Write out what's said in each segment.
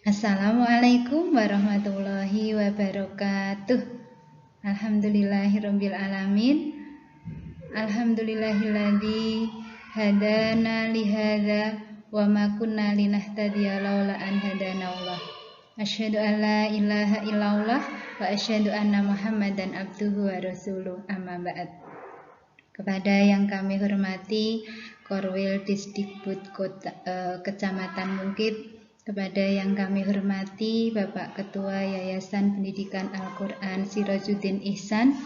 Assalamualaikum warahmatullahi wabarakatuh. Alhamdulillahirabbil alamin. Alhamdulillahilladzi hadana li hadza wa ma kunna linahtadiya laula an hadanallah. Asyhadu an la ilaha illallah wa asyhadu anna Muhammadan abduhu wa rasuluh. Amma ba'd. Kepada yang kami hormati Korwil Disdikbud Kecamatan Mungkit, kepada yang kami hormati Bapak Ketua Yayasan Pendidikan Al-Quran Sirajuddin Ihsan,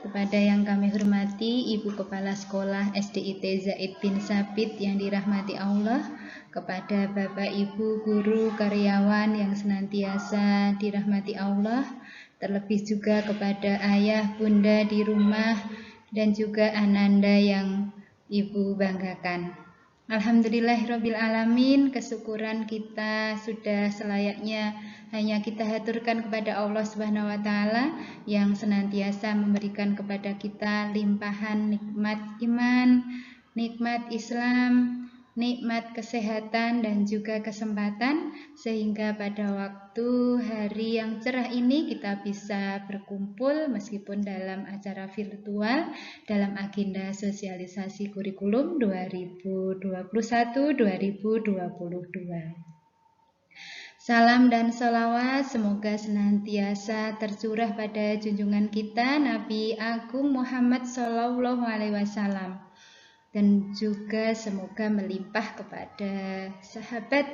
kepada yang kami hormati Ibu Kepala Sekolah SDIT Zaid bin Sabit yang dirahmati Allah, kepada Bapak Ibu Guru Karyawan yang senantiasa dirahmati Allah, terlebih juga kepada ayah bunda di rumah dan juga ananda yang Ibu banggakan. Alhamdulillahirabbil alamin, kesyukuran kita sudah selayaknya hanya kita haturkan kepada Allah Subhanahu wa taala yang senantiasa memberikan kepada kita limpahan nikmat iman, nikmat Islam, nikmat kesehatan dan juga kesempatan, sehingga pada waktu hari yang cerah ini kita bisa berkumpul meskipun dalam acara virtual dalam agenda sosialisasi kurikulum 2021-2022. Salam dan salawat semoga senantiasa tercurah pada junjungan kita Nabi Agung Muhammad SAW, dan juga semoga melimpah kepada sahabat,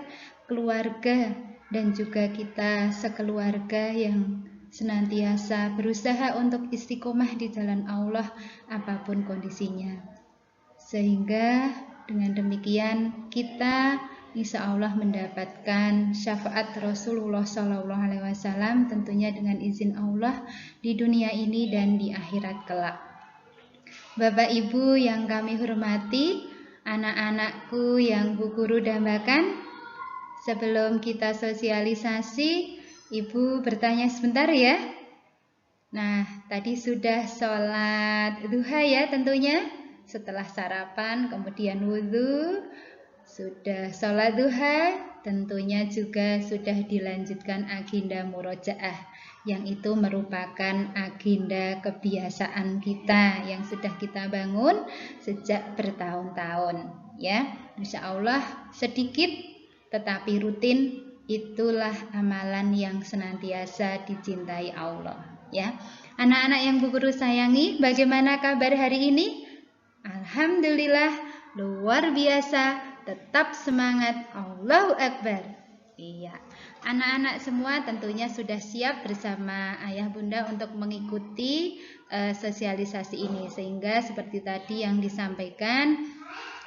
keluarga, dan juga kita sekeluarga yang senantiasa berusaha untuk istiqomah di jalan Allah apapun kondisinya. Sehingga dengan demikian kita insya Allah mendapatkan syafaat Rasulullah SAW, tentunya dengan izin Allah di dunia ini dan di akhirat kelak. Bapak Ibu yang kami hormati, anak-anakku yang Bu Guru dambakan, sebelum kita sosialisasi, Ibu bertanya sebentar ya. Nah, tadi sudah sholat duha ya tentunya, setelah sarapan kemudian wudhu, sudah sholat duha, tentunya juga sudah dilanjutkan agenda murojaah, yang itu merupakan agenda kebiasaan kita yang sudah kita bangun sejak bertahun-tahun ya. Insya Allah sedikit tetapi rutin, itulah amalan yang senantiasa dicintai Allah ya. Anak-anak yang Bu Guru sayangi, bagaimana kabar hari ini? Alhamdulillah luar biasa, tetap semangat, Allahu Akbar. Iya, anak-anak semua tentunya sudah siap bersama ayah bunda untuk mengikuti sosialisasi ini, sehingga seperti tadi yang disampaikan,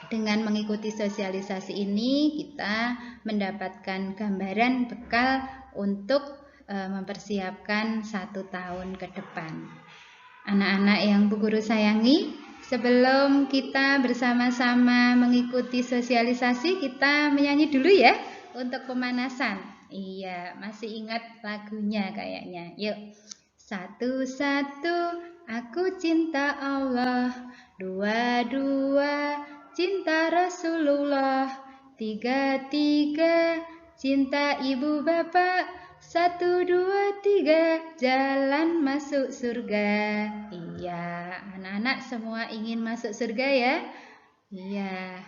dengan mengikuti sosialisasi ini kita mendapatkan gambaran bekal untuk mempersiapkan 1 tahun ke depan. Anak-anak yang Bu Guru sayangi, sebelum kita bersama-sama mengikuti sosialisasi, kita menyanyi dulu ya untuk pemanasan. Iya, masih ingat lagunya kayaknya. Yuk. 1, 1, aku cinta Allah. 2, 2, cinta Rasulullah. 3, 3, cinta ibu bapak. 1, 2, 3, jalan masuk surga. Iya, anak-anak semua ingin masuk surga ya? Iya,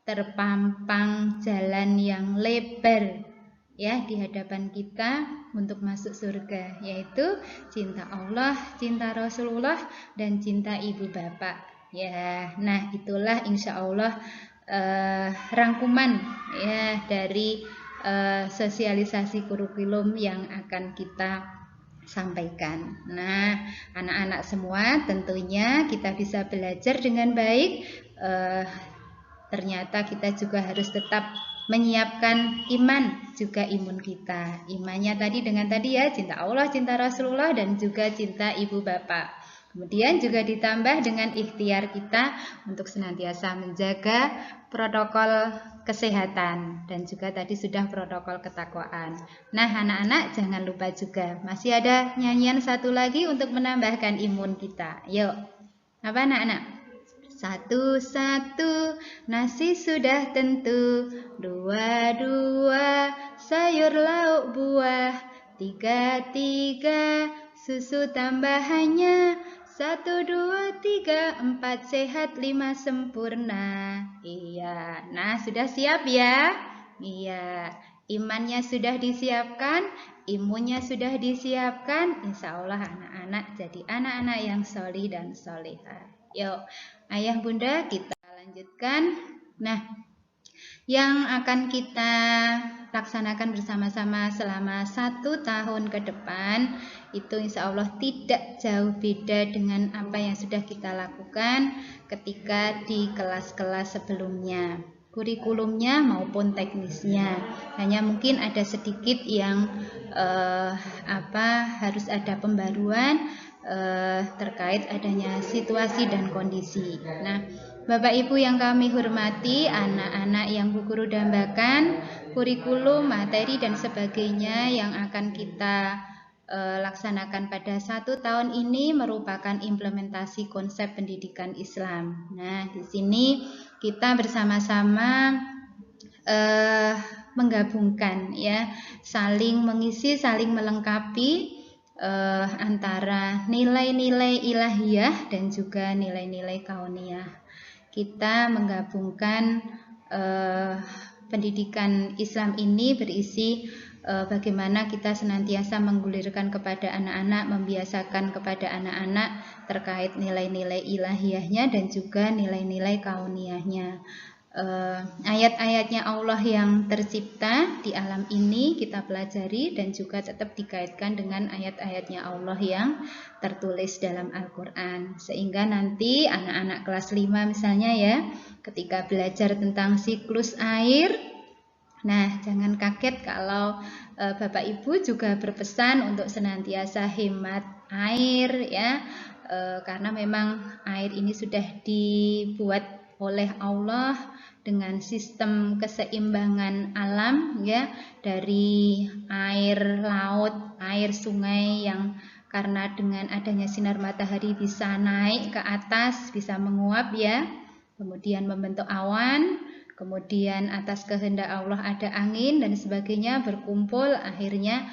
terpampang jalan yang lebar ya di hadapan kita untuk masuk surga, yaitu cinta Allah, cinta Rasulullah, dan cinta ibu bapak ya. Nah, itulah insya Allah rangkuman ya dari sosialisasi kurikulum yang akan kita sampaikan. Nah, anak-anak semua tentunya kita bisa belajar dengan baik. Ternyata kita juga harus tetap menyiapkan iman juga imun kita. Imannya tadi dengan tadi ya, cinta Allah, cinta Rasulullah, dan juga cinta ibu bapak. Kemudian juga ditambah dengan ikhtiar kita untuk senantiasa menjaga protokol kesehatan dan juga tadi sudah protokol ketakwaan. Nah, anak-anak jangan lupa juga masih ada nyanyian satu lagi untuk menambahkan imun kita. Yuk, apa anak-anak? 1, 1, nasi sudah tentu. 2, 2, sayur lauk 3, 3, susu tambahannya 1, 2, 3, 4 sehat, 5 sempurna. Iya, nah sudah siap ya? Iya, imannya sudah disiapkan, imunnya sudah disiapkan. Insya Allah anak-anak jadi anak-anak yang solih dan solihah. Yuk, ayah bunda kita lanjutkan. Nah, yang akan kita laksanakan bersama-sama selama 1 tahun ke depan itu insya Allah tidak jauh beda dengan apa yang sudah kita lakukan ketika di kelas-kelas sebelumnya, kurikulumnya maupun teknisnya. Hanya mungkin ada sedikit yang harus ada pembaruan terkait adanya situasi dan kondisi. Nah, Bapak Ibu yang kami hormati, anak-anak yang Bu Guru dambakan, kurikulum, materi dan sebagainya yang akan kita laksanakan pada 1 tahun ini merupakan implementasi konsep pendidikan Islam. Nah, di sini kita bersama-sama menggabungkan ya, saling mengisi, saling melengkapi antara nilai-nilai ilahiyah dan juga nilai-nilai kauniyah. Kita menggabungkan pendidikan Islam ini berisi bagaimana kita senantiasa menggulirkan kepada anak-anak, membiasakan kepada anak-anak terkait nilai-nilai ilahiyahnya dan juga nilai-nilai kauniyahnya. Ayat-ayatnya Allah yang tercipta di alam ini kita pelajari dan juga tetap dikaitkan dengan ayat-ayatnya Allah yang tertulis dalam Al-Quran, sehingga nanti anak-anak kelas 5 misalnya ya, ketika belajar tentang siklus air, nah jangan kaget kalau Bapak Ibu juga berpesan untuk senantiasa hemat air ya, karena memang air ini sudah dibuat oleh Allah dengan sistem keseimbangan alam ya, dari air laut, air sungai yang karena dengan adanya sinar matahari bisa naik ke atas, bisa menguap ya, kemudian membentuk awan, kemudian atas kehendak Allah ada angin dan sebagainya berkumpul, akhirnya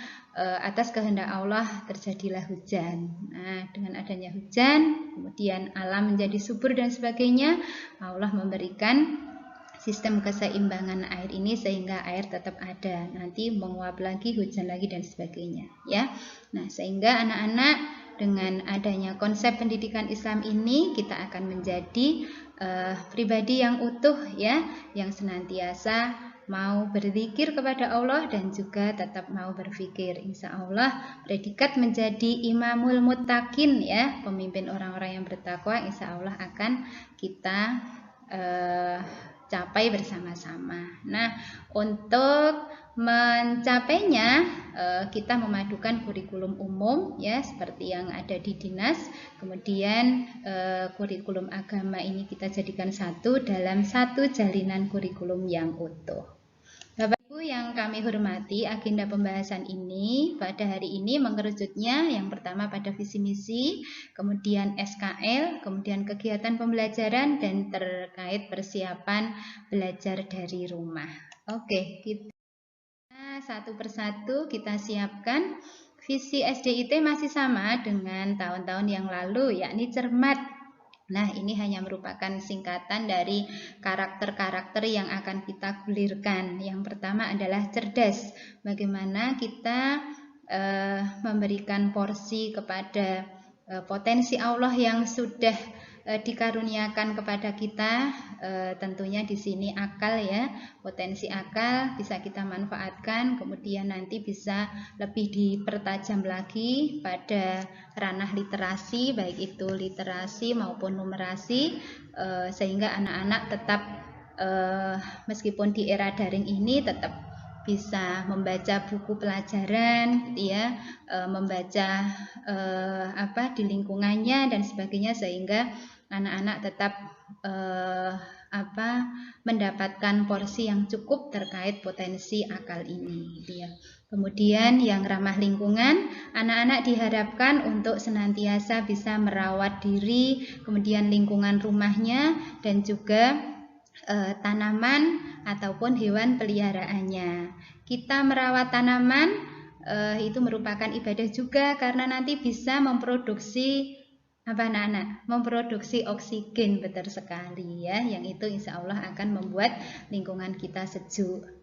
atas kehendak Allah terjadilah hujan. Nah, dengan adanya hujan, kemudian alam menjadi subur dan sebagainya, Allah memberikan sistem keseimbangan air ini sehingga air tetap ada, nanti menguap lagi, hujan lagi dan sebagainya ya. Nah, sehingga anak-anak dengan adanya konsep pendidikan Islam ini kita akan menjadi pribadi yang utuh ya, yang senantiasa mau berzikir kepada Allah dan juga tetap mau berpikir. Insya Allah predikat menjadi imamul muttaqin ya, pemimpin orang-orang yang bertakwa, insya Allah akan kita capai bersama-sama. Nah, untuk mencapainya kita memadukan kurikulum umum ya, seperti yang ada di dinas, kemudian kurikulum agama ini kita jadikan satu dalam satu jalinan kurikulum yang utuh. Bapak Ibu yang kami hormati, agenda pembahasan ini pada hari ini mengerucutnya yang pertama pada visi misi, kemudian SKL, kemudian kegiatan pembelajaran dan terkait persiapan belajar dari rumah. Oke, kita satu persatu kita siapkan. Visi SDIT masih sama dengan tahun-tahun yang lalu, yakni cermat. Nah, ini hanya merupakan singkatan dari karakter-karakter yang akan kita gulirkan. Yang pertama adalah cerdas. Bagaimana kita memberikan porsi kepada potensi Allah yang sudah dikaruniakan kepada kita, tentunya di sini akal ya, potensi akal bisa kita manfaatkan, kemudian nanti bisa lebih dipertajam lagi pada ranah literasi, baik itu literasi maupun numerasi, sehingga anak-anak tetap meskipun di era daring ini tetap bisa membaca buku pelajaran ya, membaca di lingkungannya dan sebagainya, sehingga anak-anak tetap mendapatkan porsi yang cukup terkait potensi akal ini ya. Kemudian yang ramah lingkungan, anak-anak diharapkan untuk senantiasa bisa merawat diri, kemudian lingkungan rumahnya dan juga tanaman ataupun hewan peliharaannya. Kita merawat tanaman itu merupakan ibadah juga karena nanti bisa memproduksi apa anak-anak? Memproduksi oksigen, betul sekali ya, yang itu insya Allah akan membuat lingkungan kita sejuk.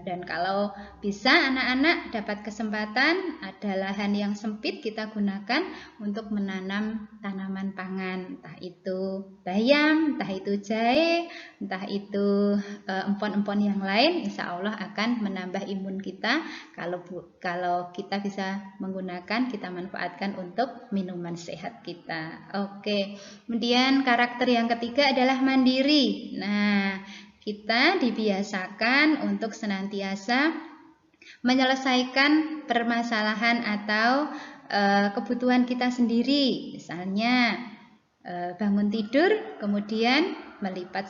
Dan kalau bisa anak-anak dapat kesempatan ada lahan yang sempit, kita gunakan untuk menanam tanaman pangan, entah itu bayam, entah itu jahe, entah itu empon-empon yang lain, insya Allah akan menambah imun kita. Kalau kita bisa menggunakan, kita manfaatkan untuk minuman sehat kita. Oke, kemudian karakter yang ketiga adalah mandiri. Nah, kita dibiasakan untuk senantiasa menyelesaikan permasalahan atau kebutuhan kita sendiri. Misalnya bangun tidur, kemudian melipat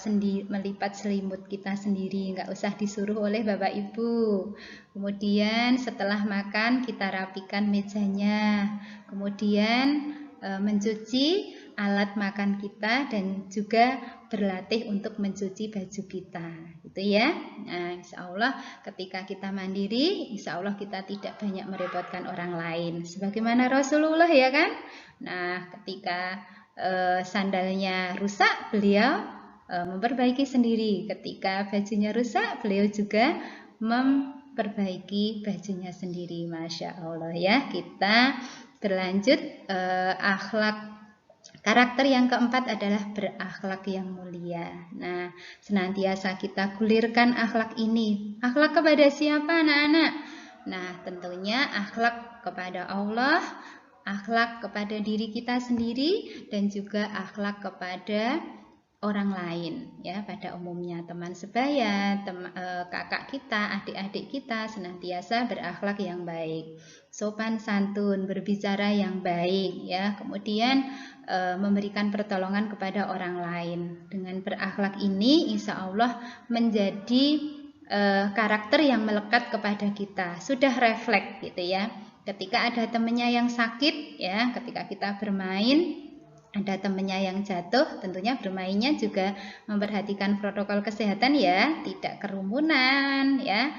selimut kita sendiri, nggak usah disuruh oleh bapak ibu. Kemudian setelah makan kita rapikan mejanya, kemudian mencuci alat makan kita dan juga berlatih untuk mencuci baju kita, gitu ya. Nah, insya Allah ketika kita mandiri, insya Allah kita tidak banyak merepotkan orang lain. Sebagaimana Rasulullah ya kan. Nah, ketika sandalnya rusak, beliau memperbaiki sendiri. Ketika bajunya rusak, beliau juga memperbaiki bajunya sendiri. Masya Allah ya. Kita berlanjut akhlak. Karakter yang keempat adalah berakhlak yang mulia. Nah, senantiasa kita gulirkan akhlak ini. Akhlak kepada siapa anak-anak? Nah, tentunya akhlak kepada Allah, akhlak kepada diri kita sendiri, dan juga akhlak kepada orang lain ya, pada umumnya teman sebaya, kakak kita, adik-adik kita senantiasa berakhlak yang baik, sopan santun, berbicara yang baik ya, kemudian memberikan pertolongan kepada orang lain. Dengan berakhlak ini insya Allah menjadi karakter yang melekat kepada kita, sudah refleks gitu ya. Ketika ada temannya yang sakit ya, ketika kita bermain ada temannya yang jatuh, tentunya bermainnya juga memperhatikan protokol kesehatan ya, tidak kerumunan ya,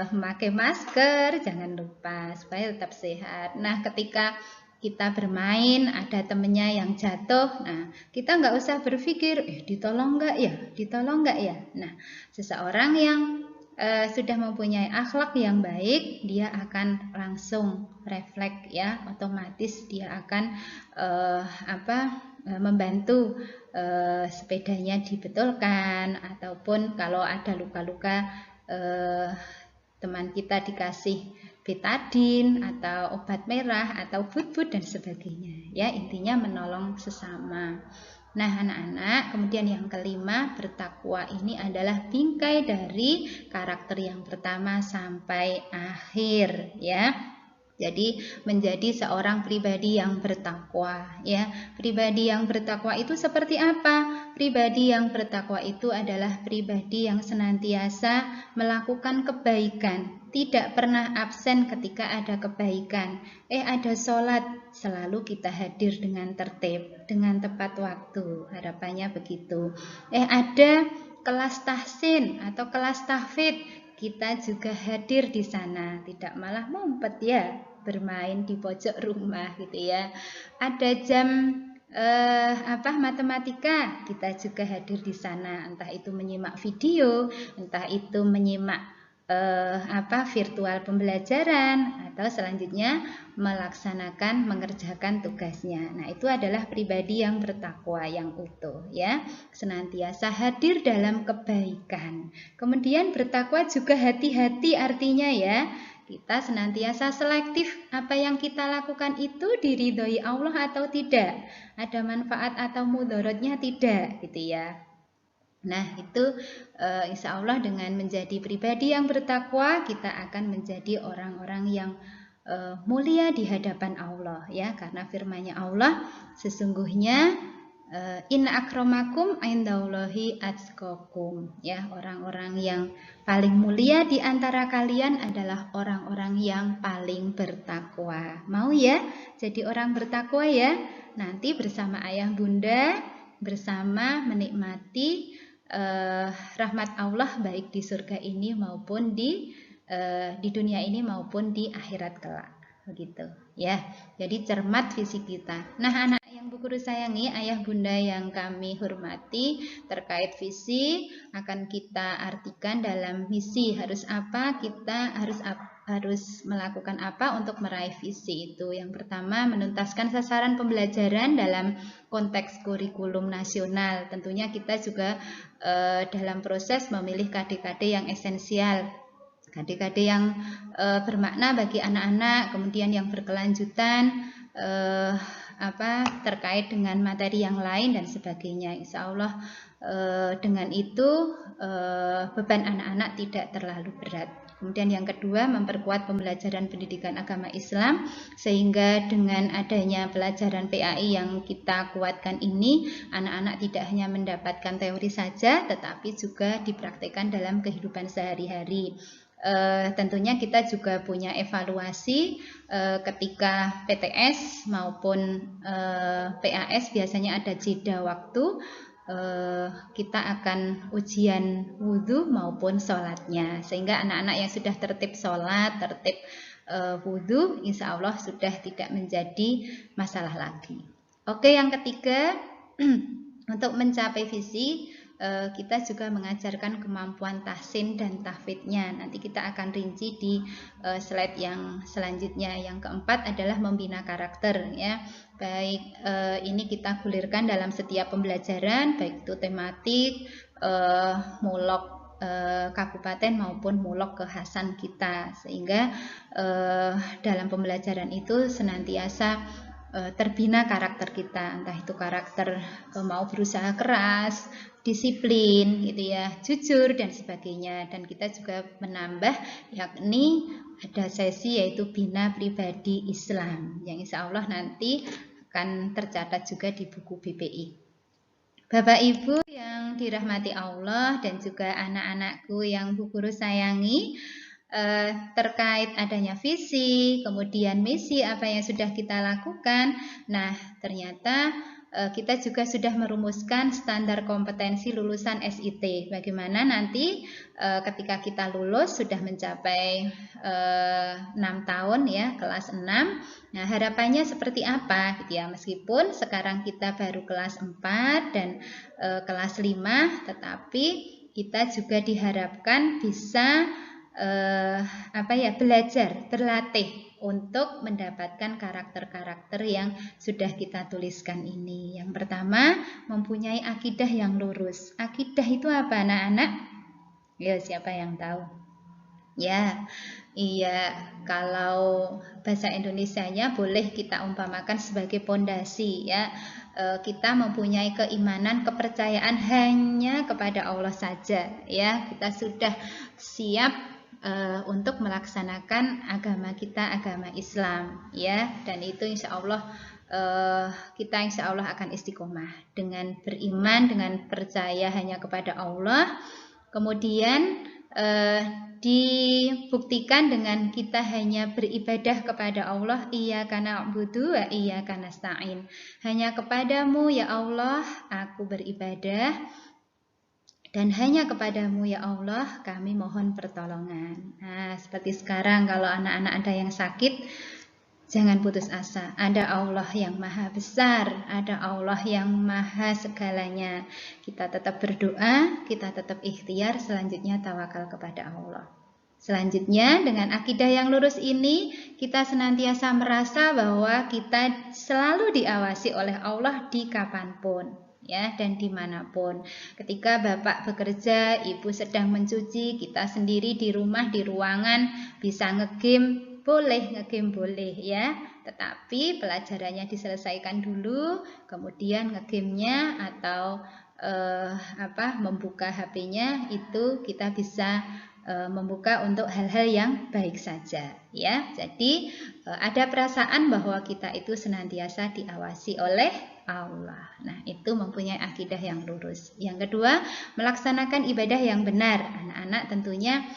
memakai masker, jangan lupa supaya tetap sehat. Nah, ketika kita bermain ada temennya yang jatuh, nah kita nggak usah berpikir ditolong nggak ya, ditolong nggak ya. Nah, seseorang yang sudah mempunyai akhlak yang baik, dia akan langsung refleks ya, otomatis dia akan membantu sepedanya dibetulkan, ataupun kalau ada luka-luka teman kita dikasih betadin atau obat merah atau but-but dan sebagainya ya, intinya menolong sesama. Nah anak-anak, kemudian yang kelima, bertakwa ini adalah bingkai dari karakter yang pertama sampai akhir ya. Jadi menjadi seorang pribadi yang bertakwa ya. Pribadi yang bertakwa itu seperti apa? Pribadi yang bertakwa itu adalah pribadi yang senantiasa melakukan kebaikan, tidak pernah absen ketika ada kebaikan. Ada sholat, selalu kita hadir dengan tertib, dengan tepat waktu, harapannya begitu. Ada kelas tahsin atau kelas tahfidz, kita juga hadir di sana, tidak malah ngumpet ya, bermain di pojok rumah gitu ya. Ada jam matematika, kita juga hadir di sana, entah itu menyimak video, entah itu menyimak virtual pembelajaran, atau selanjutnya melaksanakan mengerjakan tugasnya. Nah, itu adalah pribadi yang bertakwa yang utuh ya, senantiasa hadir dalam kebaikan. Kemudian bertakwa juga hati-hati, artinya ya, kita senantiasa selektif apa yang kita lakukan itu diridhoi Allah atau tidak, ada manfaat atau mudaratnya tidak gitu ya. Nah itu insya Allah dengan menjadi pribadi yang bertakwa, kita akan menjadi orang-orang yang mulia di hadapan Allah ya, karena firman-Nya Allah, sesungguhnya inna akramakum indallahi atqakum ya, orang-orang yang paling mulia di antara kalian adalah orang-orang yang paling bertakwa. Mau ya jadi orang bertakwa ya, nanti bersama ayah bunda, bersama menikmati rahmat Allah baik di surga ini maupun di di dunia ini maupun di akhirat kelak. Begitu ya. Jadi cermat visi kita. Nah, anak yang Bu Guru sayangi, ayah bunda yang kami hormati, terkait visi akan kita artikan dalam misi. Harus apa? Kita harus melakukan apa untuk meraih visi itu. Yang pertama, menuntaskan sasaran pembelajaran dalam konteks kurikulum nasional. Tentunya kita juga dalam proses memilih KD-KD yang esensial, KD-KD yang bermakna bagi anak-anak, kemudian yang berkelanjutan terkait dengan materi yang lain dan sebagainya. Insya Allah dengan itu beban anak-anak tidak terlalu berat. Kemudian yang kedua, memperkuat pembelajaran pendidikan agama Islam, sehingga dengan adanya pelajaran PAI yang kita kuatkan ini, anak-anak tidak hanya mendapatkan teori saja, tetapi juga dipraktikkan dalam kehidupan sehari-hari. Tentunya kita juga punya evaluasi ketika PTS maupun PAS biasanya ada jeda waktu. Kita akan ujian wudhu maupun sholatnya, sehingga anak-anak yang sudah tertib sholat, tertib wudhu, insya Allah sudah tidak menjadi masalah lagi. Oke, yang ketiga, untuk mencapai visi, kita juga mengajarkan kemampuan tahsin dan tahfidnya. Nanti kita akan rinci di slide yang selanjutnya. Yang keempat adalah membina karakter, ya. Baik ini kita gulirkan dalam setiap pembelajaran, baik itu tematik, mulok kabupaten maupun mulok kekhasan kita, sehingga dalam pembelajaran itu senantiasa terbina karakter kita, entah itu karakter mau berusaha keras, disiplin, gitu ya, jujur dan sebagainya. Dan kita juga menambah, yakni ada sesi yaitu bina pribadi Islam, yang insya Allah nanti akan tercatat juga di buku BPI. Bapak Ibu yang dirahmati Allah dan juga anak-anakku yang Bu Guru sayangi, terkait adanya visi, kemudian misi apa yang sudah kita lakukan. Nah, ternyata kita juga sudah merumuskan standar kompetensi lulusan SIT. Bagaimana nanti ketika kita lulus sudah mencapai 6 tahun, ya, kelas 6. Nah, harapannya seperti apa gitu ya. Meskipun sekarang kita baru kelas 4 dan kelas 5, tetapi kita juga diharapkan bisa belajar, berlatih untuk mendapatkan karakter-karakter yang sudah kita tuliskan ini. Yang pertama, mempunyai akidah yang lurus. Akidah itu apa, anak-anak? Ya, siapa yang tahu? Ya, iya, kalau bahasa Indonesianya boleh kita umpamakan sebagai pondasi, ya. Kita mempunyai keimanan, kepercayaan hanya kepada Allah saja, ya. Kita sudah siap untuk melaksanakan agama kita, agama Islam, ya. Dan itu insya Allah kita insya Allah akan istiqomah dengan beriman, dengan percaya hanya kepada Allah. Kemudian dibuktikan dengan kita hanya beribadah kepada Allah, iyyaka na'budu wa iyyaka nasta'in. Hanya kepadamu ya Allah aku beribadah, dan hanya kepadamu ya Allah kami mohon pertolongan. Nah, seperti sekarang kalau anak-anak ada yang sakit, jangan putus asa. Ada Allah yang maha besar, ada Allah yang maha segalanya. Kita tetap berdoa, kita tetap ikhtiar, selanjutnya tawakal kepada Allah. Selanjutnya, dengan akidah yang lurus ini, kita senantiasa merasa bahwa kita selalu diawasi oleh Allah di kapanpun, ya, dan dimanapun. Ketika Bapak bekerja, Ibu sedang mencuci, kita sendiri di rumah, di ruangan, bisa ngegame, boleh ngegame, boleh, ya. Tetapi pelajarannya diselesaikan dulu, kemudian ngegamenya atau membuka HP-nya itu kita bisa membuka untuk hal-hal yang baik saja, ya. Jadi ada perasaan bahwa kita itu senantiasa diawasi oleh Allah. Nah, itu mempunyai akidah yang lurus. Yang kedua, melaksanakan ibadah yang benar. Anak-anak tentunya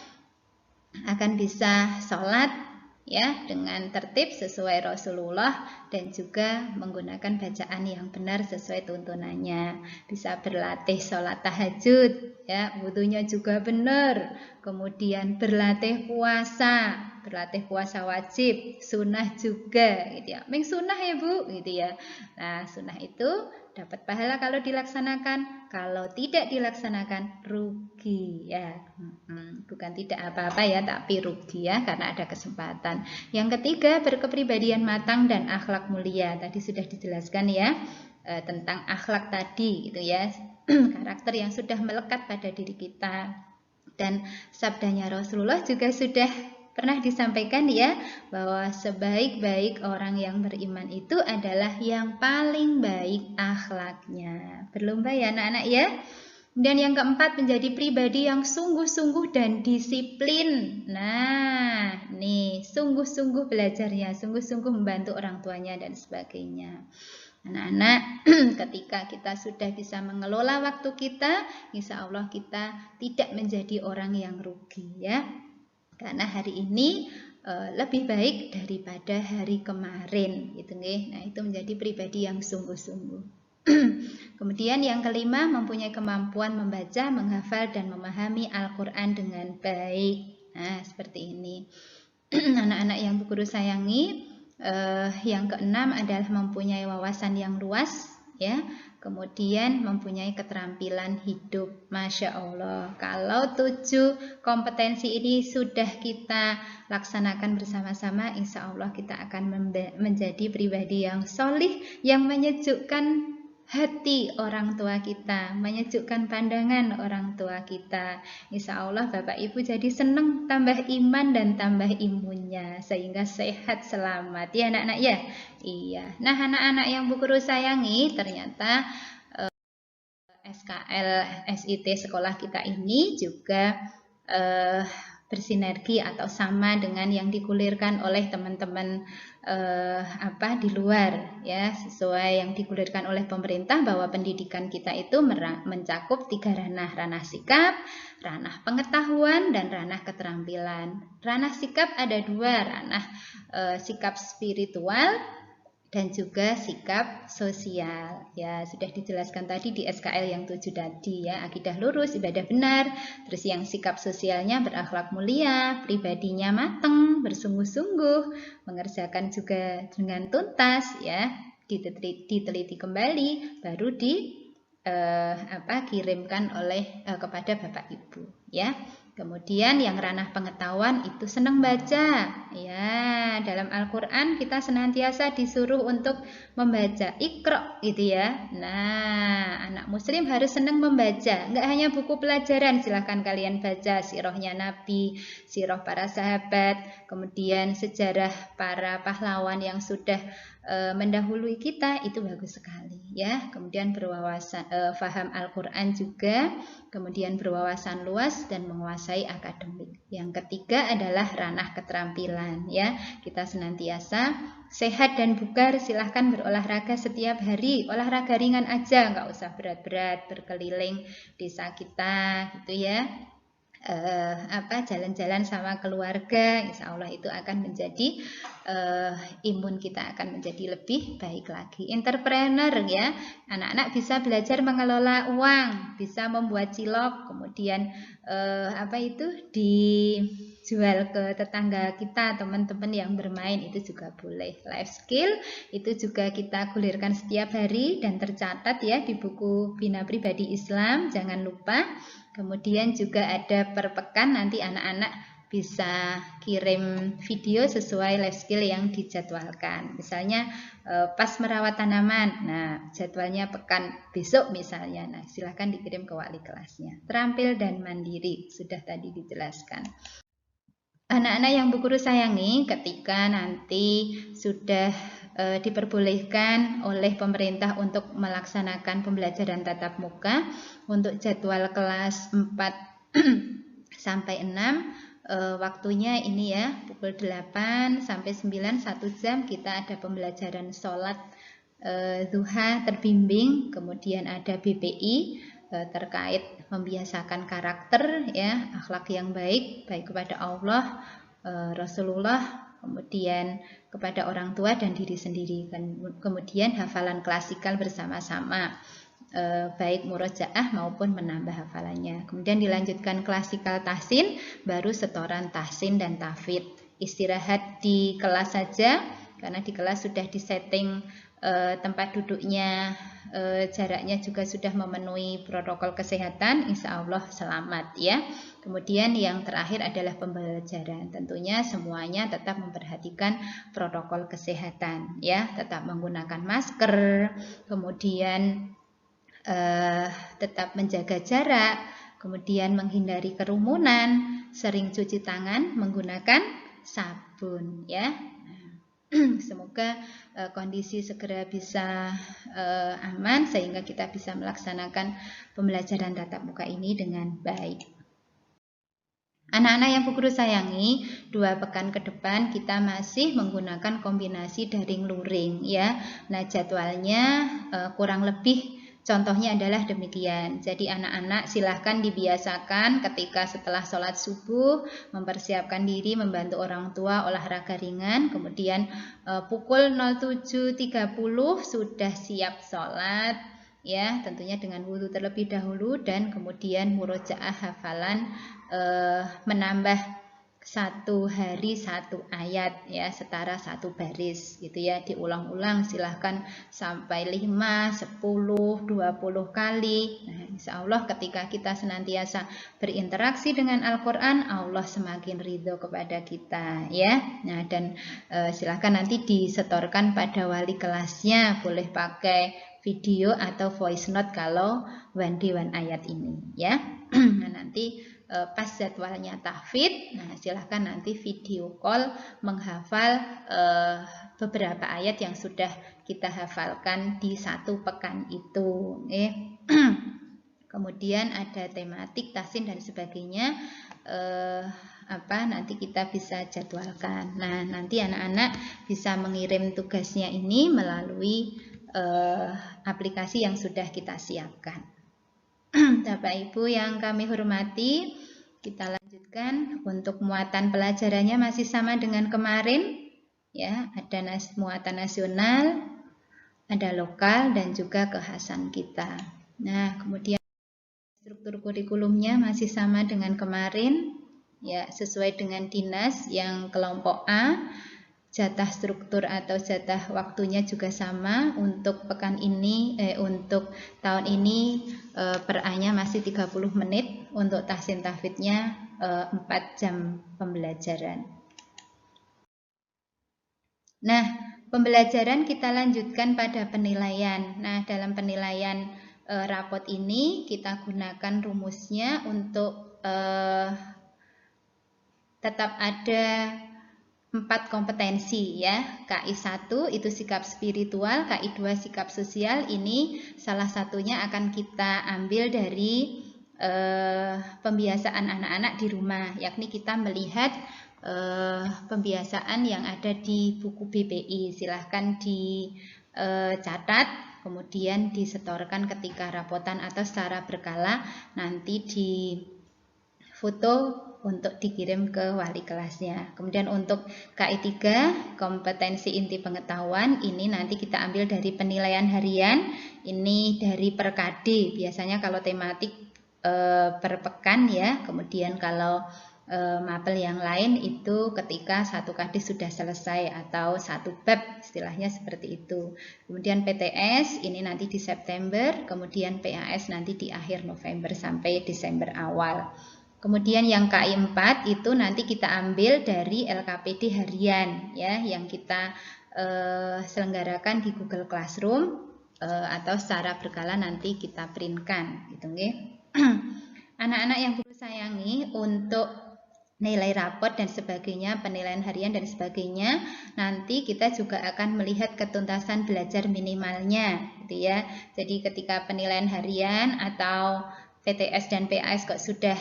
akan bisa sholat ya, dengan tertib sesuai Rasulullah dan juga menggunakan bacaan yang benar sesuai tuntunannya. Bisa berlatih sholat tahajud, ya, wudunya juga benar. Kemudian berlatih puasa wajib, sunnah juga, gitu ya. Meng sunnah ya Bu, gitu ya. Nah, sunnah itu dapat pahala kalau dilaksanakan, kalau tidak dilaksanakan rugi ya. Bukan tidak apa-apa ya, tapi rugi ya karena ada kesempatan. Yang ketiga, berkepribadian matang dan akhlak mulia. Tadi sudah dijelaskan ya tentang akhlak tadi gitu ya. Karakter yang sudah melekat pada diri kita. Dan sabdanya Rasulullah juga sudah pernah disampaikan ya, bahwa sebaik-baik orang yang beriman itu adalah yang paling baik akhlaknya. Berlomba ya anak-anak ya. Dan yang keempat, menjadi pribadi yang sungguh-sungguh dan disiplin. Nah, nih, sungguh-sungguh belajarnya, sungguh-sungguh membantu orang tuanya dan sebagainya. Anak-anak, ketika kita sudah bisa mengelola waktu kita, insya Allah kita tidak menjadi orang yang rugi ya. Karena hari ini lebih baik daripada hari kemarin, gitu nih. Nah, itu menjadi pribadi yang sungguh-sungguh. Kemudian yang kelima, mempunyai kemampuan membaca, menghafal, dan memahami Al-Quran dengan baik. Nah, seperti ini. Anak-anak yang Bu Guru sayangi, yang keenam adalah mempunyai wawasan yang luas, ya. Kemudian mempunyai keterampilan hidup. Masya Allah. Kalau 7 kompetensi ini sudah kita laksanakan bersama-sama, insya Allah kita akan menjadi pribadi yang solih, yang menyejukkan hati orang tua kita, menyejukkan pandangan orang tua kita. Insya Allah Bapak Ibu jadi senang, tambah iman dan tambah imunnya, sehingga sehat selamat ya anak-anak ya. Iya. Nah anak-anak yang Bu Guru sayangi, ternyata SKL SIT sekolah kita ini juga bersinergi atau sama dengan yang digulirkan oleh teman-teman di luar ya, sesuai yang digulirkan oleh pemerintah bahwa pendidikan kita itu mencakup 3 ranah sikap, ranah pengetahuan, dan ranah keterampilan. Ranah sikap ada 2, ranah sikap spiritual dan juga sikap sosial. Ya, sudah dijelaskan tadi di SKL yang 7 tadi ya, akidah lurus, ibadah benar. Terus yang sikap sosialnya berakhlak mulia, pribadinya matang, bersungguh-sungguh, mengerjakan juga dengan tuntas ya, diteliti kembali, baru kirimkan oleh kepada Bapak Ibu ya. Kemudian yang ranah pengetahuan itu senang baca. Ya, dalam Al-Qur'an kita senantiasa disuruh untuk membaca, Iqra gitu ya. Nah, anak muslim harus senang membaca. Enggak hanya buku pelajaran, silahkan kalian baca sirahnya Nabi, sirah para sahabat, kemudian sejarah para pahlawan yang sudah mendahului kita, itu bagus sekali ya. Kemudian berwawasan, faham Al-Qur'an juga, kemudian berwawasan luas dan menguasai akademik. Yang ketiga adalah ranah keterampilan ya. Kita senantiasa sehat dan bugar, silahkan berolahraga setiap hari, olahraga ringan aja, nggak usah berat-berat, berkeliling desa kita gitu ya. Jalan-jalan sama keluarga, insya Allah itu akan menjadi imun kita akan menjadi lebih baik lagi. Entrepreneur ya, anak-anak bisa belajar mengelola uang, bisa membuat cilok, kemudian dijual ke tetangga kita, teman-teman yang bermain, itu juga boleh. Life skill itu juga kita gulirkan setiap hari dan tercatat ya di buku Bina Pribadi Islam, jangan lupa. Kemudian juga ada per pekan, nanti anak-anak bisa kirim video sesuai life skill yang dijadwalkan. Misalnya pas merawat tanaman, nah jadwalnya pekan besok misalnya, nah silahkan dikirim ke wali kelasnya. Terampil dan mandiri, sudah tadi dijelaskan. Anak-anak yang Bu Guru sayangi, ketika nanti sudah diperbolehkan oleh pemerintah untuk melaksanakan pembelajaran tatap muka untuk jadwal kelas 4 sampai 6, waktunya ini ya, pukul 8 sampai 9, 1 jam kita ada pembelajaran sholat duha terbimbing, kemudian ada BPI terkait membiasakan karakter ya, akhlak yang baik kepada Allah, Rasulullah, kemudian kepada orang tua dan diri sendiri, kemudian hafalan klasikal bersama-sama, baik murojaah maupun menambah hafalannya. Kemudian dilanjutkan klasikal tahsin, baru setoran tahsin dan tahfidz. Istirahat di kelas saja, karena di kelas sudah disetting tempat duduknya, jaraknya juga sudah memenuhi protokol kesehatan, insya Allah selamat ya. Kemudian yang terakhir adalah pembelajaran. Tentunya semuanya tetap memperhatikan protokol kesehatan ya, tetap menggunakan masker, kemudian tetap menjaga jarak, kemudian menghindari kerumunan, sering cuci tangan menggunakan sabun ya. Semoga kondisi segera bisa aman sehingga kita bisa melaksanakan pembelajaran tatap muka ini dengan baik. Anak-anak yang Bu Guru sayangi, 2 pekan ke depan kita masih menggunakan kombinasi daring luring ya. Nah, jadwalnya kurang lebih contohnya adalah demikian. Jadi anak-anak silahkan dibiasakan ketika setelah sholat subuh mempersiapkan diri membantu orang tua olahraga ringan, kemudian pukul 07.30 sudah siap sholat ya, tentunya dengan wudhu terlebih dahulu dan kemudian murojaah hafalan menambah 1 hari 1 ayat ya, setara 1 baris gitu ya, diulang-ulang silahkan sampai 5, 10, 20 kali. Nah, insya Allah ketika kita senantiasa berinteraksi dengan Al-Quran, Allah semakin ridho kepada kita ya. Nah, dan silahkan nanti disetorkan pada wali kelasnya, boleh pakai video atau voice note kalau one day one ayat ini ya. Nah, nanti pas jadwalnya tahfidz, nah silahkan nanti video call menghafal beberapa ayat yang sudah kita hafalkan di 1 pekan itu. Kemudian ada tematik, tahsin dan sebagainya, nanti kita bisa jadwalkan. Nah, nanti anak-anak bisa mengirim tugasnya ini melalui aplikasi yang sudah kita siapkan. Bapak Ibu yang kami hormati, kita lanjutkan. Untuk muatan pelajarannya masih sama dengan kemarin ya, ada muatan nasional, ada lokal dan juga kekhasan kita. Nah, kemudian struktur kurikulumnya masih sama dengan kemarin ya, sesuai dengan dinas. Yang kelompok A, jatah struktur atau jatah waktunya juga sama. Untuk pekan ini, untuk tahun ini per A-nya masih 30 menit, untuk tahsin tahfidznya 4 jam pembelajaran. Nah, pembelajaran kita lanjutkan pada penilaian. Nah, dalam penilaian rapot ini kita gunakan rumusnya untuk tetap ada 4 kompetensi ya. KI 1 itu sikap spiritual, KI 2 sikap sosial. Ini salah satunya akan kita ambil dari pembiasaan anak-anak di rumah, yakni kita melihat pembiasaan yang ada di buku BPI. Silahkan dicatat, kemudian disetorkan ketika rapotan atau secara berkala, nanti di foto untuk dikirim ke wali kelasnya. Kemudian untuk KI 3, kompetensi inti pengetahuan, ini nanti kita ambil dari penilaian harian, ini dari per KD. Biasanya kalau tematik per pekan ya, kemudian kalau mapel yang lain itu ketika 1 KD sudah selesai atau 1 bab, istilahnya seperti itu. Kemudian PTS ini nanti di September, kemudian PAS nanti di akhir November sampai Desember awal. Kemudian yang KI 4 itu nanti kita ambil dari LKPD harian ya, yang kita selenggarakan di Google Classroom atau secara berkala nanti kita printkan gitu nggih. Anak-anak yang perlu sayangi, untuk nilai rapot dan sebagainya, penilaian harian dan sebagainya, nanti kita juga akan melihat ketuntasan belajar minimalnya gitu ya. Jadi ketika penilaian harian atau PTS dan PAS kok sudah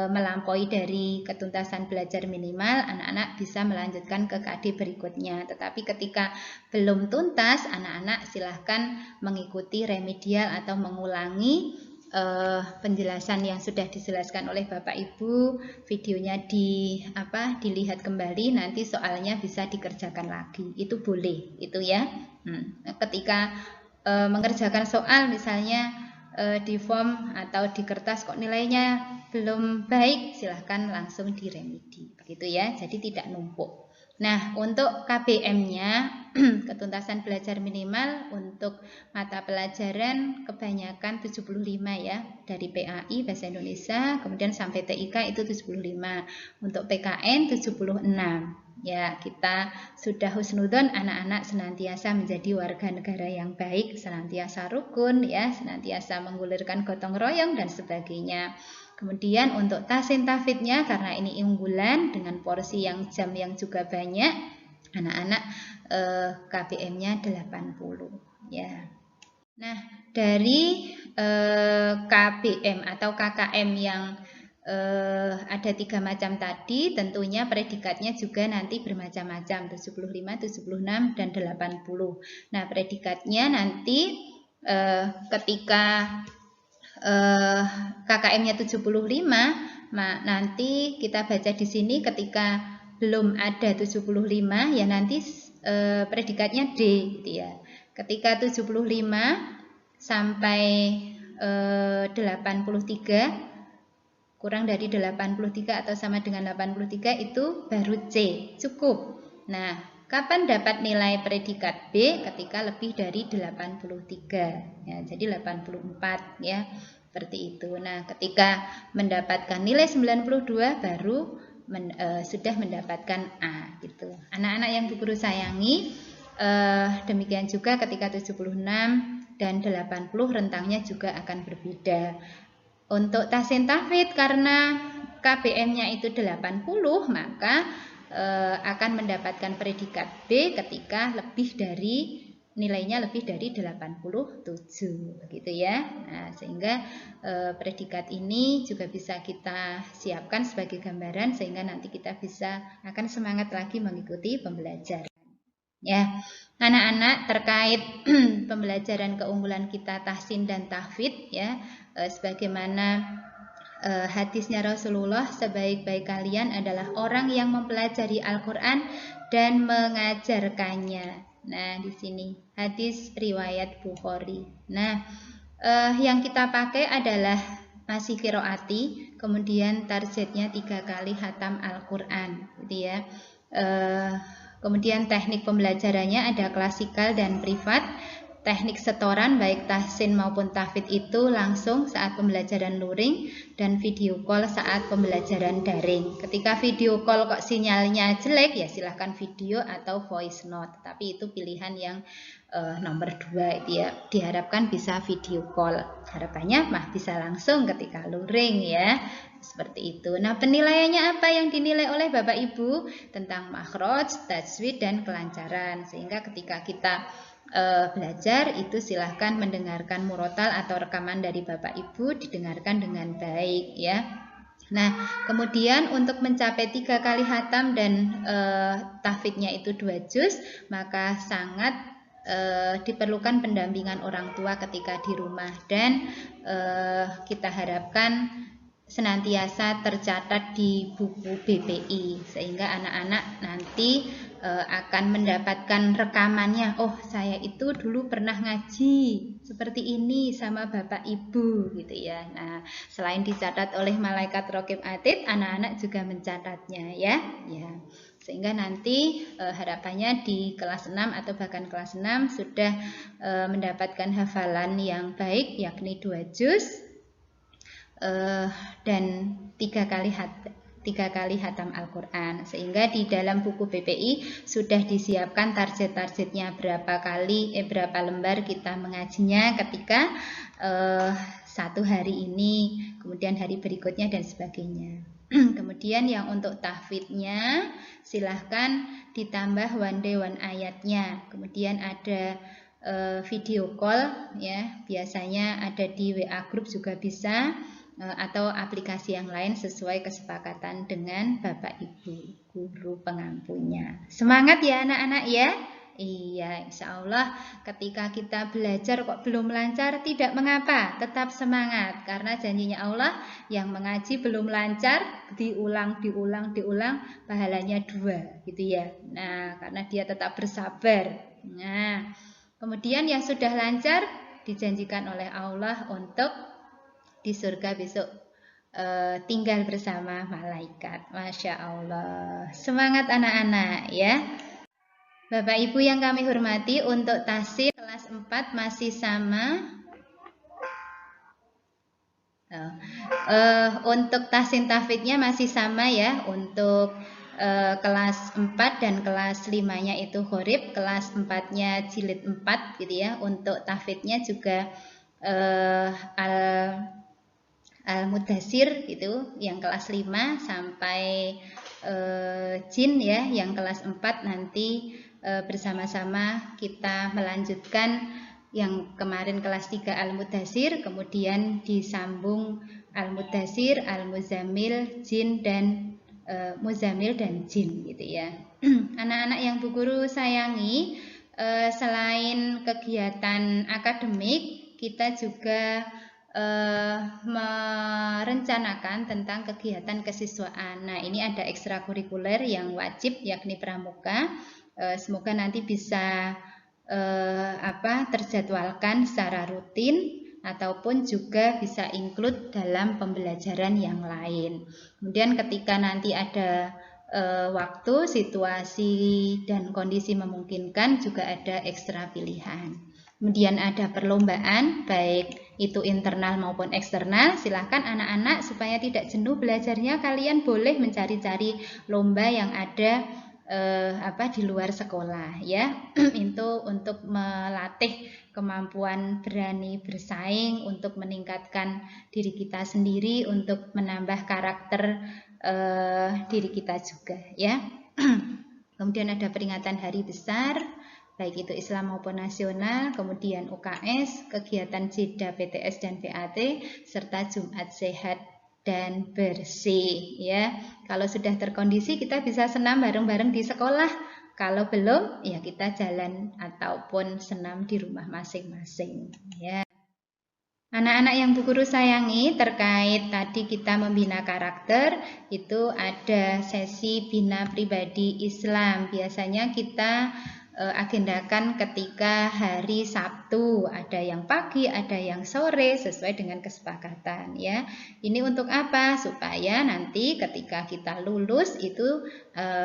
melampaui dari ketuntasan belajar minimal, anak-anak bisa melanjutkan ke KD berikutnya. Tetapi ketika belum tuntas, anak-anak silahkan mengikuti remedial atau mengulangi penjelasan yang sudah dijelaskan oleh Bapak Ibu, videonya dilihat kembali, nanti soalnya bisa dikerjakan lagi. Itu boleh, itu ya. Ketika mengerjakan soal misalnya di form atau di kertas kok nilainya belum baik, silahkan langsung diremedi, begitu ya. Jadi tidak numpuk. Nah, untuk KBM-nya, ketuntasan belajar minimal untuk mata pelajaran kebanyakan 75 ya, dari PAI Bahasa Indonesia, kemudian sampai TIK itu 75. Untuk PKN 76. Ya, kita sudah husnudon anak-anak senantiasa menjadi warga negara yang baik, senantiasa rukun ya, senantiasa menggulirkan gotong royong dan sebagainya. Kemudian untuk tahsin tahfidnya, karena ini unggulan dengan porsi yang jam yang juga banyak, anak-anak KBM-nya 80 ya. Nah, dari KBM atau KKM yang ada 3 macam tadi, tentunya predikatnya juga nanti bermacam-macam, 75, 76, dan 80. Nah, predikatnya nanti ketika KKM-nya 75, nanti kita baca di sini ketika belum ada 75 ya nanti predikatnya D gitu ya. Ketika 75 sampai 83 kurang dari 83 atau sama dengan 83 itu baru C, cukup. Nah, kapan dapat nilai predikat B? Ketika lebih dari 83 ya, jadi 84 ya, seperti itu. Nah, ketika mendapatkan nilai 92 baru sudah mendapatkan A gitu. Anak-anak yang Bu Guru sayangi, demikian juga ketika 76 dan 80 rentangnya juga akan berbeda. Untuk tahsin tahfidz karena KBM-nya itu 80, maka akan mendapatkan predikat B ketika nilainya lebih dari 87 begitu ya. Nah, sehingga predikat ini juga bisa kita siapkan sebagai gambaran sehingga nanti kita akan semangat lagi mengikuti pembelajaran. Ya, anak-anak terkait pembelajaran keunggulan kita tahsin dan tahfidz ya, sebagaimana hadisnya Rasulullah, sebaik-baik kalian adalah orang yang mempelajari Al-Quran dan mengajarkannya. Nah, di sini hadis riwayat Bukhari. Nah, yang kita pakai adalah masih qiraati, kemudian targetnya 3 kali hatam Al-Quran, gitu ya. Kemudian teknik pembelajarannya ada klasikal dan privat. Teknik setoran baik tahsin maupun tahfidz itu langsung saat pembelajaran luring dan video call saat pembelajaran daring. Ketika video call kok sinyalnya jelek ya silahkan video atau voice note. Tapi itu pilihan yang nomor 2 itu ya. Diharapkan bisa video call. Harapannya bisa langsung ketika luring ya. Seperti itu. Nah, penilaiannya apa yang dinilai oleh Bapak Ibu? Tentang makhraj, tajwid, dan kelancaran. Sehingga ketika kita belajar itu silahkan mendengarkan murotal atau rekaman dari Bapak Ibu didengarkan dengan baik ya. Nah, kemudian untuk mencapai 3 kali hatam dan tahfidznya itu 2 juz, maka sangat diperlukan pendampingan orang tua ketika di rumah dan kita harapkan senantiasa tercatat di buku BPI sehingga anak-anak nanti akan mendapatkan rekamannya. Oh, saya itu dulu pernah ngaji seperti ini sama Bapak Ibu gitu ya. Nah, selain dicatat oleh malaikat raqib atid, anak-anak juga mencatatnya ya. Sehingga nanti harapannya di kelas 6 atau bahkan kelas 6 sudah mendapatkan hafalan yang baik yakni 2 juz dan 3 kali hatam Al-Quran. Sehingga di dalam buku BPI sudah disiapkan target-targetnya berapa lembar kita mengajinya ketika 1 hari ini, kemudian hari berikutnya dan sebagainya. Kemudian yang untuk tahfidznya silahkan ditambah one day one ayatnya. Kemudian ada video call ya, biasanya ada di WA group juga bisa, atau aplikasi yang lain sesuai kesepakatan dengan Bapak Ibu guru pengampunya. Semangat ya anak-anak ya. Iya, insya Allah ketika kita belajar kok belum lancar, tidak mengapa, tetap semangat. Karena janjinya Allah, yang mengaji belum lancar, diulang, pahalanya 2, gitu ya. Nah, karena dia tetap bersabar. Nah, kemudian yang sudah lancar, dijanjikan oleh Allah untuk di surga besok tinggal bersama malaikat. Masya Allah. Semangat anak-anak ya. Bapak Ibu yang kami hormati, untuk tahsin kelas 4 masih sama. Untuk tahsin tahfidnya masih sama ya. Untuk kelas 4 dan kelas 5-nya itu khorib, kelas 4-nya jilid 4 gitu ya. Untuk tahfidnya juga Al-Mudassir gitu, yang kelas 5 sampai jin ya, yang kelas 4 nanti bersama-sama kita melanjutkan yang kemarin kelas 3 Al-Mudassir, kemudian disambung Al-Mudassir, Al-Muzammil, jin dan Muzammil dan jin gitu ya. Anak-anak yang Bu Guru sayangi, selain kegiatan akademik, kita juga merencanakan tentang kegiatan kesiswaan. Nah, ini ada ekstrakurikuler yang wajib yakni pramuka. Semoga nanti bisa terjadwalkan secara rutin ataupun juga bisa include dalam pembelajaran yang lain. Kemudian ketika nanti ada waktu, situasi dan kondisi memungkinkan, juga ada ekstra pilihan. Kemudian ada perlombaan, baik itu internal maupun eksternal. Silahkan anak-anak supaya tidak jenuh belajarnya, kalian boleh mencari-cari lomba yang ada di luar sekolah ya. Itu untuk melatih kemampuan berani bersaing, untuk meningkatkan diri kita sendiri, untuk menambah karakter diri kita juga ya. Kemudian ada peringatan hari besar, baik itu Islam maupun nasional, kemudian UKS, kegiatan JIDA, PTS dan BAT, serta Jumat sehat dan bersih ya. Kalau sudah terkondisi kita bisa senam bareng-bareng di sekolah. Kalau belum ya kita jalan ataupun senam di rumah masing-masing ya. Anak-anak yang Bu Guru sayangi, terkait tadi kita membina karakter, itu ada sesi bina pribadi Islam. Biasanya kita agendakan ketika hari Sabtu, ada yang pagi, ada yang sore, sesuai dengan kesepakatan ya. Ini untuk apa? Supaya nanti ketika kita lulus itu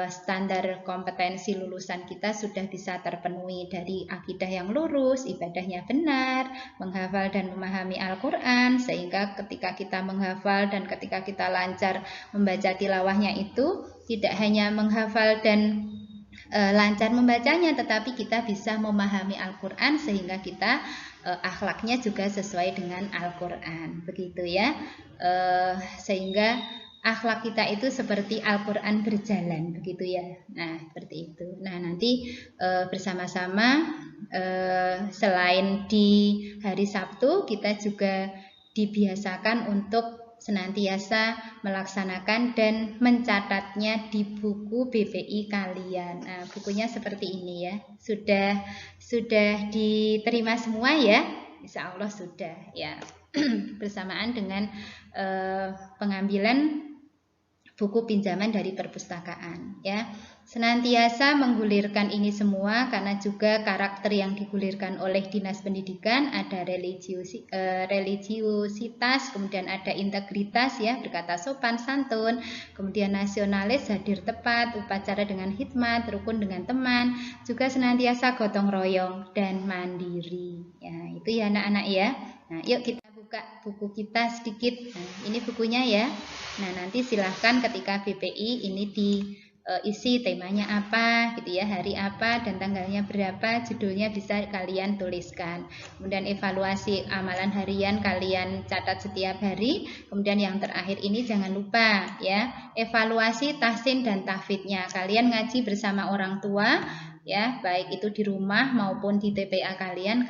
standar kompetensi lulusan kita sudah bisa terpenuhi, dari akidah yang lurus, ibadahnya benar, menghafal dan memahami Al-Quran, sehingga ketika kita menghafal dan ketika kita lancar membaca tilawahnya itu tidak hanya menghafal dan lancar membacanya, tetapi kita bisa memahami Al-Quran sehingga kita akhlaknya juga sesuai dengan Al-Quran, begitu ya. Sehingga akhlak kita itu seperti Al-Quran berjalan, begitu ya. Nah, seperti itu. Nah, nanti bersama-sama selain di hari Sabtu, kita juga dibiasakan untuk senantiasa melaksanakan dan mencatatnya di buku BPI kalian. Nah, bukunya seperti ini ya. Sudah diterima semua ya? Insya Allah sudah ya. Bersamaan dengan pengambilan buku pinjaman dari perpustakaan ya. Senantiasa menggulirkan ini semua karena juga karakter yang digulirkan oleh Dinas Pendidikan, ada religiusitas, kemudian ada integritas ya, berkata sopan santun, kemudian nasionalis, hadir tepat, upacara dengan hikmat, rukun dengan teman, juga senantiasa gotong royong dan mandiri. Ya, itu ya anak-anak ya. Nah, yuk kita buka buku kita sedikit. Nah, ini bukunya ya. Nah, nanti silahkan ketika BPI ini diisi temanya apa gitu ya, hari apa dan tanggalnya berapa, judulnya bisa kalian tuliskan. Kemudian evaluasi amalan harian kalian catat setiap hari. Kemudian yang terakhir ini jangan lupa ya, evaluasi tahsin dan tahfidnya. Kalian ngaji bersama orang tua ya, baik itu di rumah maupun di TPA kalian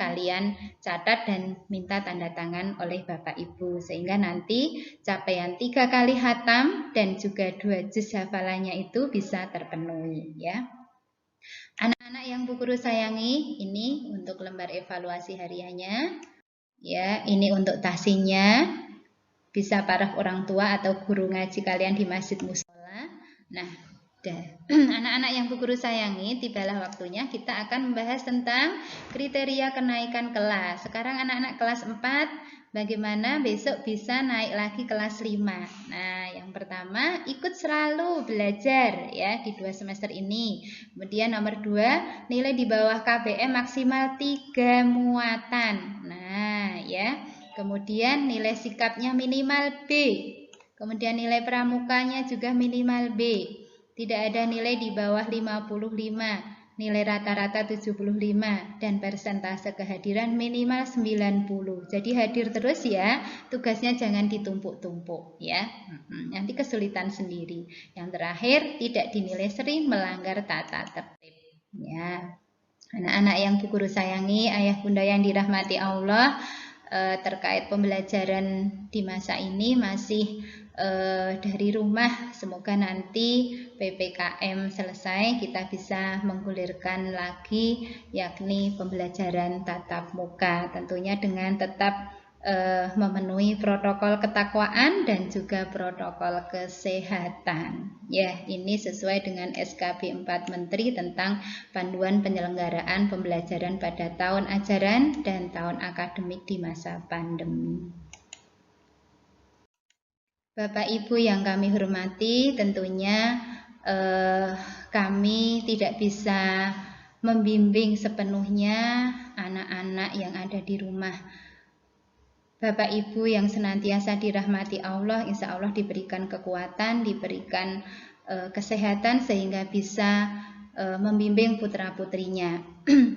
catat dan minta tanda tangan oleh Bapak Ibu, sehingga nanti capaian 3 kali hatam dan juga 2 juz hafalannya itu bisa terpenuhi ya. Anak-anak yang Bu Guru sayangi, ini untuk lembar evaluasi hariannya. Ya, ini untuk tasinya. Bisa para orang tua atau guru ngaji kalian di masjid musola. Nah, anak-anak yang Bu Guru sayangi, tibalah waktunya kita akan membahas tentang kriteria kenaikan kelas. Sekarang anak-anak kelas 4, bagaimana besok bisa naik lagi kelas 5. Nah, yang pertama ikut selalu belajar ya di 2 semester ini. Kemudian nomor 2, nilai di bawah KBM maksimal 3 muatan. Nah, ya. Kemudian nilai sikapnya minimal B. Kemudian nilai pramukanya juga minimal B. Tidak ada nilai di bawah 55, nilai rata-rata 75, dan persentase kehadiran minimal 90. Jadi hadir terus ya, tugasnya jangan ditumpuk-tumpuk ya. Nanti kesulitan sendiri. Yang terakhir, tidak dinilai sering melanggar tata tertib. Ya. Anak-anak yang Bu Guru sayangi, ayah bunda yang dirahmati Allah, terkait pembelajaran di masa ini masih dari rumah. Semoga nanti PPKM selesai kita bisa menggulirkan lagi yakni pembelajaran tatap muka, tentunya dengan tetap memenuhi protokol ketakwaan dan juga protokol kesehatan. Ya, ini sesuai dengan SKB 4 Menteri tentang panduan penyelenggaraan pembelajaran pada tahun ajaran dan tahun akademik di masa pandemi. Bapak Ibu yang kami hormati, tentunya kami tidak bisa membimbing sepenuhnya anak-anak yang ada di rumah. Bapak Ibu yang senantiasa dirahmati Allah, insya Allah diberikan kekuatan, diberikan kesehatan sehingga bisa membimbing putra-putrinya.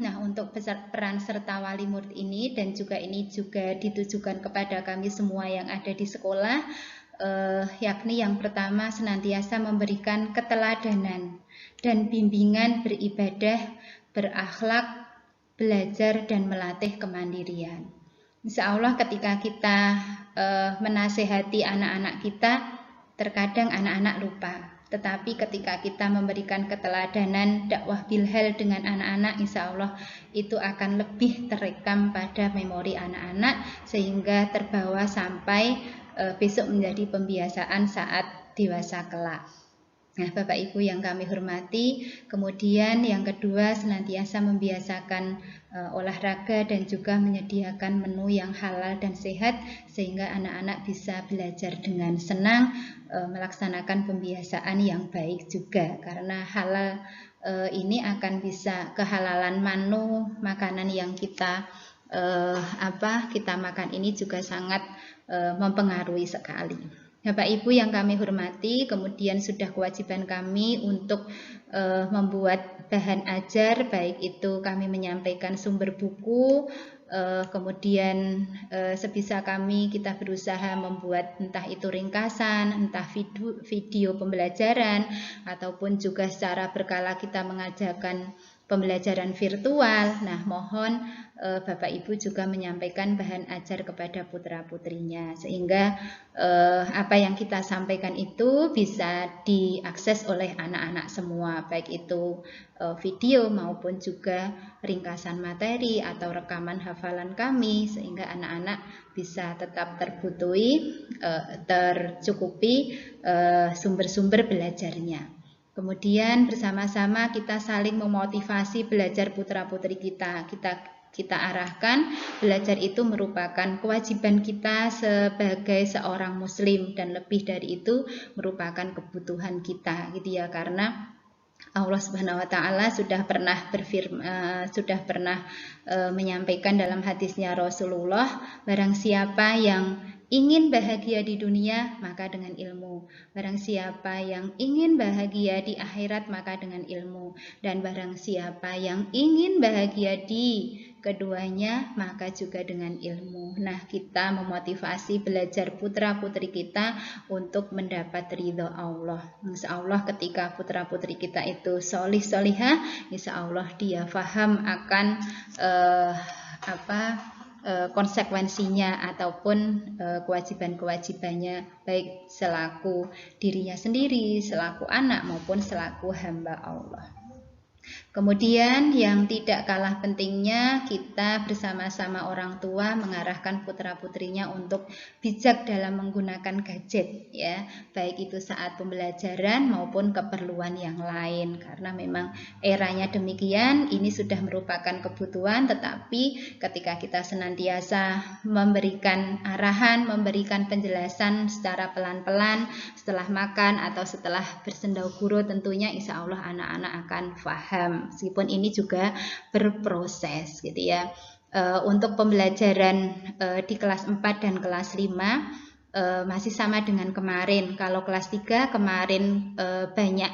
Nah, untuk peran serta wali murid ini dan juga ini juga ditujukan kepada kami semua yang ada di sekolah, yakni yang pertama senantiasa memberikan keteladanan dan bimbingan beribadah, berakhlak, belajar dan melatih kemandirian. Insya Allah ketika kita menasehati anak-anak kita, terkadang anak-anak lupa. Tetapi ketika kita memberikan keteladanan dakwah bilhal dengan anak-anak, insya Allah itu akan lebih terekam pada memori anak-anak sehingga terbawa sampai besok menjadi pembiasaan saat dewasa kelak. Nah, Bapak Ibu yang kami hormati, kemudian yang kedua senantiasa membiasakan olahraga dan juga menyediakan menu yang halal dan sehat sehingga anak-anak bisa belajar dengan senang, melaksanakan pembiasaan yang baik juga, karena halal ini akan bisa kehalalan menu makanan yang kita makan ini juga sangat mempengaruhi sekali. Bapak Ibu yang kami hormati, kemudian sudah kewajiban kami untuk membuat bahan ajar, baik itu kami menyampaikan sumber buku, kemudian sebisa kami kita berusaha membuat entah itu ringkasan, entah video pembelajaran, ataupun juga secara berkala kita mengajarkan pembelajaran virtual. Nah, mohon Bapak Ibu juga menyampaikan bahan ajar kepada putra-putrinya sehingga apa yang kita sampaikan itu bisa diakses oleh anak-anak semua, baik itu video maupun juga ringkasan materi atau rekaman hafalan kami sehingga anak-anak bisa tetap tercukupi sumber-sumber belajarnya. Kemudian bersama-sama kita saling memotivasi belajar putra-putri kita. Kita arahkan belajar itu merupakan kewajiban kita sebagai seorang muslim dan lebih dari itu merupakan kebutuhan kita gitu ya, karena Allah Subhanahu wa taala sudah pernah menyampaikan dalam hadisnya Rasulullah, barang siapa yang ingin bahagia di dunia maka dengan ilmu, barang siapa yang ingin bahagia di akhirat maka dengan ilmu, dan barang siapa yang ingin bahagia di keduanya maka juga dengan ilmu. Nah, kita memotivasi belajar putra-putri kita untuk mendapat ridho Allah. Insya Allah ketika putra-putri kita itu solih solihah, insya Allah dia faham akan konsekuensinya ataupun kewajiban-kewajibannya, baik selaku dirinya sendiri, selaku anak maupun selaku hamba Allah. Kemudian yang tidak kalah pentingnya, kita bersama-sama orang tua mengarahkan putra-putrinya untuk bijak dalam menggunakan gadget, ya, baik itu saat pembelajaran maupun keperluan yang lain. Karena memang eranya demikian, ini sudah merupakan kebutuhan, tetapi ketika kita senantiasa memberikan arahan, memberikan penjelasan secara pelan-pelan setelah makan atau setelah bersendau guru, tentunya insya Allah anak-anak akan paham. Meskipun ini juga berproses gitu ya. Untuk pembelajaran di kelas 4 dan kelas 5 masih sama dengan kemarin. Kalau kelas 3 kemarin banyak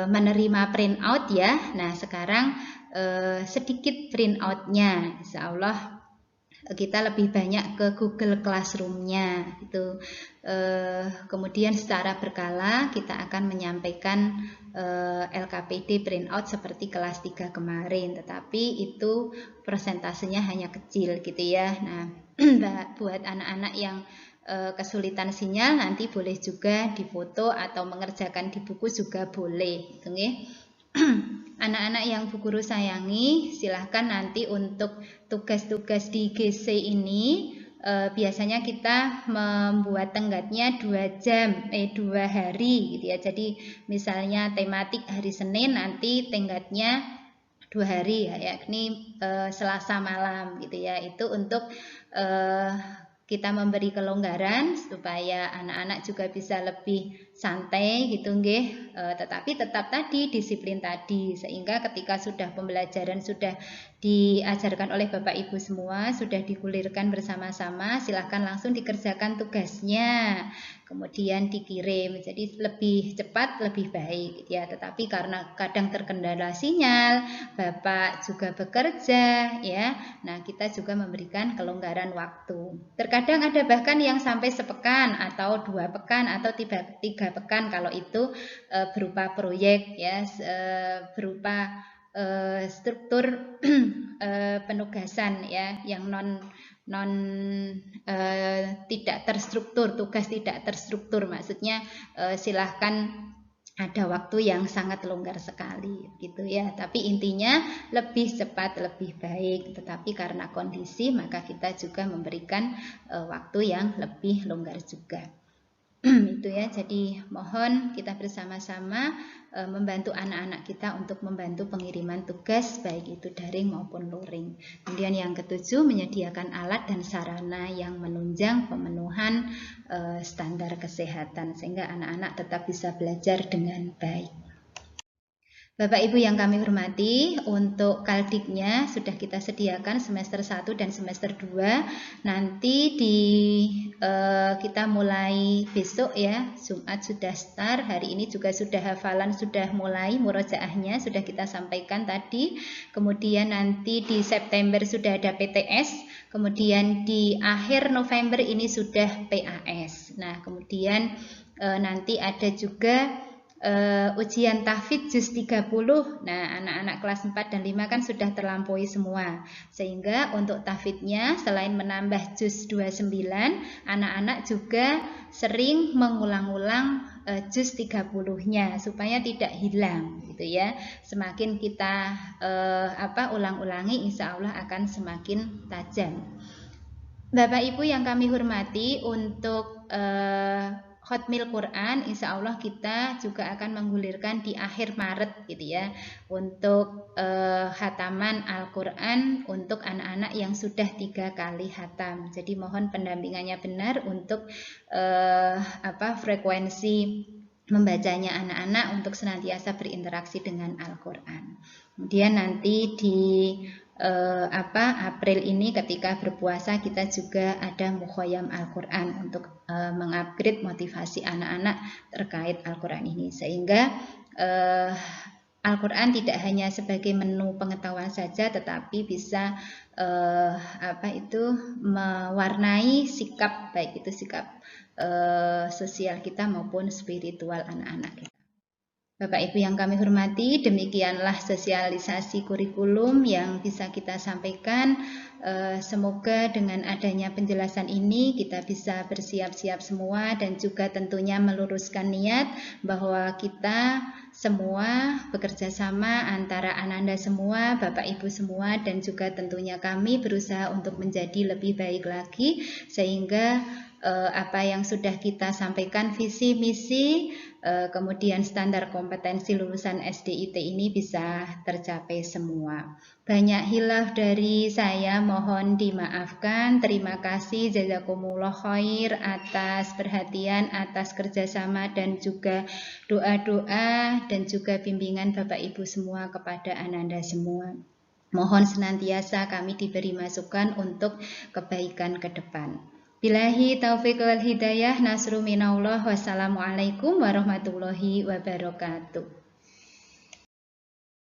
menerima print out ya. Nah, sekarang sedikit print outnya. Insya Allah kita lebih banyak ke Google Classroom-nya itu. Kemudian secara berkala kita akan menyampaikan LKPD printout seperti kelas 3 kemarin, tetapi itu persentasenya hanya kecil gitu ya. Nah, buat anak-anak yang kesulitan sinyal nanti boleh juga difoto atau mengerjakan di buku juga boleh gitu ya. Anak-anak yang Bu Guru sayangi, silahkan nanti untuk tugas-tugas di GC ini biasanya kita membuat tenggatnya 2 jam, 2 hari gitu ya. Jadi misalnya tematik hari Senin, nanti tenggatnya 2 hari ya, yakni Selasa malam gitu ya. Itu untuk kita memberi kelonggaran supaya anak-anak juga bisa lebih santai gitu nggih, tetapi tetap tadi disiplin tadi, sehingga ketika sudah pembelajaran sudah diajarkan oleh Bapak Ibu semua, sudah digulirkan bersama-sama, silahkan langsung dikerjakan tugasnya, kemudian dikirim. Jadi lebih cepat lebih baik ya. Tetapi karena kadang terkendala sinyal, Bapak juga bekerja ya. Nah, kita juga memberikan kelonggaran waktu. Terkadang ada bahkan yang sampai sepekan atau 2 pekan atau 3 pekan kalau itu berupa proyek ya, berupa struktur penugasan ya yang tidak terstruktur, tugas tidak terstruktur, maksudnya silahkan ada waktu yang sangat longgar sekali gitu ya, tapi intinya lebih cepat lebih baik, tetapi karena kondisi maka kita juga memberikan waktu yang lebih longgar juga. Itu ya, jadi mohon kita bersama-sama membantu anak-anak kita untuk membantu pengiriman tugas baik itu daring maupun luring. Kemudian yang ketujuh, menyediakan alat dan sarana yang menunjang pemenuhan standar kesehatan sehingga anak-anak tetap bisa belajar dengan baik. Bapak Ibu yang kami hormati, untuk kaldiknya sudah kita sediakan semester 1 dan semester 2. Nanti kita mulai besok ya, Jumat sudah start, hari ini juga sudah hafalan, sudah mulai murojaahnya, sudah kita sampaikan tadi. Kemudian nanti di September sudah ada PTS, kemudian di akhir November ini sudah PAS. Nah, kemudian nanti ada juga ujian tahfidz juz 30. Nah, anak-anak kelas 4 dan 5 kan sudah terlampaui semua. Sehingga untuk tahfidznya selain menambah juz 29, anak-anak juga sering mengulang-ulang juz 30-nya supaya tidak hilang gitu ya. Semakin kita ulang-ulangi, insya Allah akan semakin tajam. Bapak Ibu yang kami hormati, untuk Hotmil Quran, insya Allah kita juga akan menggulirkan di akhir Maret gitu ya, untuk khataman Al-Quran untuk anak-anak yang sudah 3 kali khatam. Jadi mohon pendampingannya benar untuk frekuensi membacanya anak-anak untuk senantiasa berinteraksi dengan Al-Quran. Kemudian nanti di April ini ketika berpuasa kita juga ada mukhoyam Al-Quran untuk mengupgrade motivasi anak-anak terkait Al-Quran ini, sehingga Al-Quran tidak hanya sebagai menu pengetahuan saja, tetapi bisa mewarnai sikap, baik itu sikap sosial kita maupun spiritual anak-anak kita. Bapak Ibu yang kami hormati, demikianlah sosialisasi kurikulum yang bisa kita sampaikan. Semoga dengan adanya penjelasan ini kita bisa bersiap-siap semua dan juga tentunya meluruskan niat bahwa kita semua bekerja sama antara Ananda semua, Bapak Ibu semua, dan juga tentunya kami berusaha untuk menjadi lebih baik lagi sehingga apa yang sudah kita sampaikan visi misi kemudian standar kompetensi lulusan SDIT ini bisa tercapai semua. Banyak hilaf dari saya, mohon dimaafkan. Terima kasih jazakumullah khair atas perhatian, atas kerjasama dan juga doa-doa dan juga bimbingan Bapak Ibu semua kepada Ananda semua. Mohon senantiasa kami diberi masukan untuk kebaikan ke depan. Billahi taufiq wal hidayah, nasru minallah, wassalamualaikum warahmatullahi wabarakatuh.